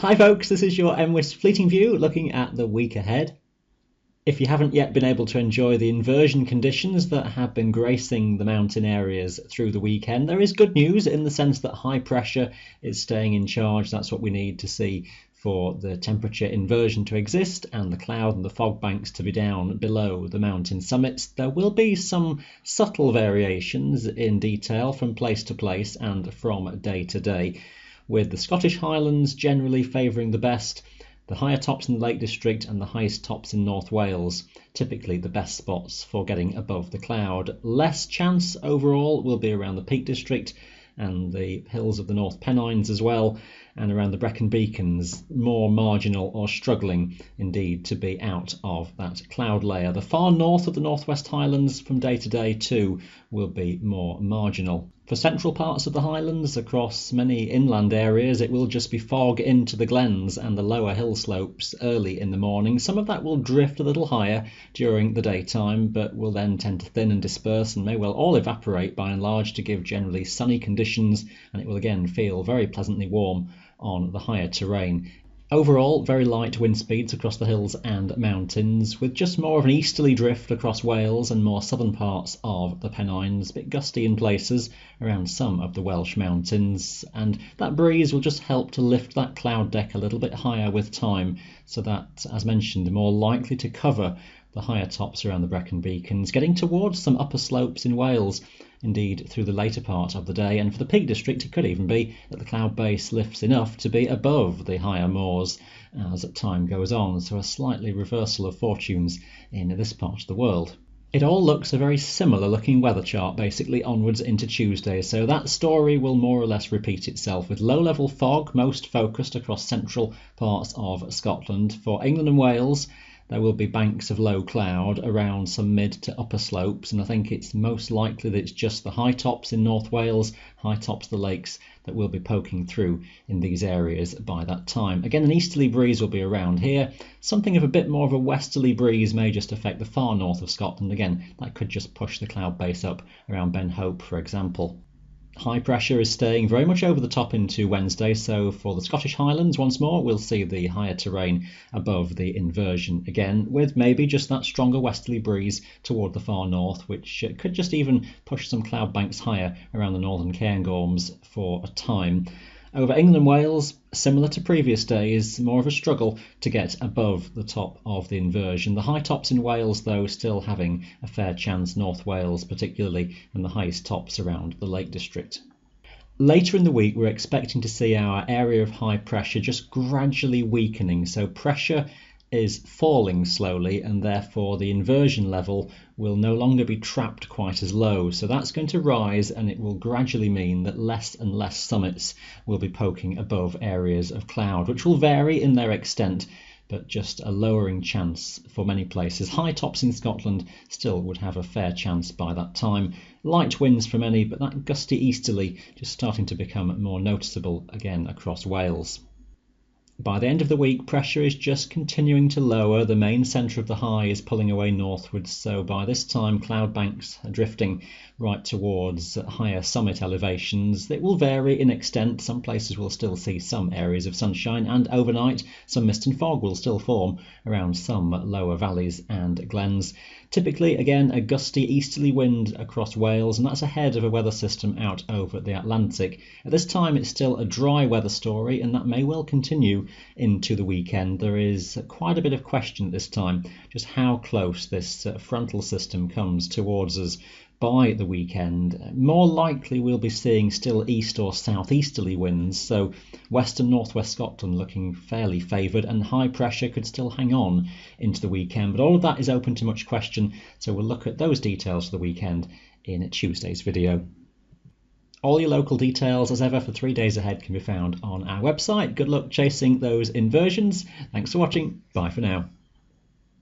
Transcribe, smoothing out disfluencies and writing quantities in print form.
Hi folks, this is your MWIS Fleeting View looking at the week ahead. If you haven't yet been able to enjoy the inversion conditions that have been gracing the mountain areas through the weekend, there is good news in the sense that high pressure is staying in charge. That's what we need to see for the temperature inversion to exist and the cloud and the fog banks to be down below the mountain summits. There will be some subtle variations in detail from place to place and from day to day, with the Scottish Highlands generally favouring the best, the higher tops in the Lake District and the highest tops in North Wales, typically the best spots for getting above the cloud. Less chance overall will be around the Peak District and the hills of the North Pennines as well, and around the Brecon Beacons, more marginal or struggling indeed to be out of that cloud layer. The far north of the Northwest Highlands from day to day too will be more marginal. For central parts of the Highlands, across many inland areas, it will just be fog into the glens and the lower hill slopes early in the morning. Some of that will drift a little higher during the daytime, but will then tend to thin and disperse and may well all evaporate by and large to give generally sunny conditions, and it will again feel very pleasantly warm on the higher terrain. Overall, very light wind speeds across the hills and mountains, with just more of an easterly drift across Wales and more southern parts of the Pennines, a bit gusty in places around some of the Welsh mountains, and that breeze will just help to lift that cloud deck a little bit higher with time, so that, as mentioned, more likely to cover the higher tops around the Brecon Beacons, getting towards some upper slopes in Wales, indeed through the later part of the day. And for the Peak District, it could even be that the cloud base lifts enough to be above the higher moors as time goes on, so a slightly reversal of fortunes in this part of the world. It all looks a very similar looking weather chart basically onwards into Tuesday, so that story will more or less repeat itself, with low level fog most focused across central parts of Scotland. For England and Wales, there will be banks of low cloud around some mid to upper slopes, and I think it's most likely that it's just the high tops in North Wales, high tops of the lakes, that will be poking through in these areas by that time. Again, an easterly breeze will be around here. Something of a bit more of a westerly breeze may just affect the far north of Scotland. Again, that could just push the cloud base up around Ben Hope, for example. High pressure is staying very much over the top into Wednesday, so for the Scottish Highlands once more we'll see the higher terrain above the inversion again, with maybe just that stronger westerly breeze toward the far north, which could just even push some cloud banks higher around the northern Cairngorms for a time. Over England and Wales, similar to previous days, more of a struggle to get above the top of the inversion. The high tops in Wales, though, still having a fair chance, North Wales particularly, and the highest tops around the Lake District. Later in the week, we're expecting to see our area of high pressure just gradually weakening, so pressure is falling slowly, and therefore the inversion level will no longer be trapped quite as low. So that's going to rise, and it will gradually mean that less and less summits will be poking above areas of cloud, which will vary in their extent, but just a lowering chance for many places. High tops in Scotland still would have a fair chance by that time. Light winds for many, but that gusty easterly just starting to become more noticeable again across Wales. By the end of the week, pressure is just continuing to lower. The main centre of the high is pulling away northwards, so by this time cloud banks are drifting right towards higher summit elevations. It will vary in extent. Some places will still see some areas of sunshine, and overnight some mist and fog will still form around some lower valleys and glens. Typically, again, a gusty easterly wind across Wales, and that's ahead of a weather system out over the Atlantic. At this time, it's still a dry weather story, and that may well continue into the weekend. There is quite a bit of question at this time just how close this frontal system comes towards us by the weekend. More likely we'll be seeing still east or southeasterly winds, so west and northwest Scotland looking fairly favoured, and high pressure could still hang on into the weekend, but all of that is open to much question, so we'll look at those details for the weekend in Tuesday's video. All your local details, as ever, for 3 days ahead can be found on our website. Good luck chasing those inversions. Thanks for watching. Bye for now.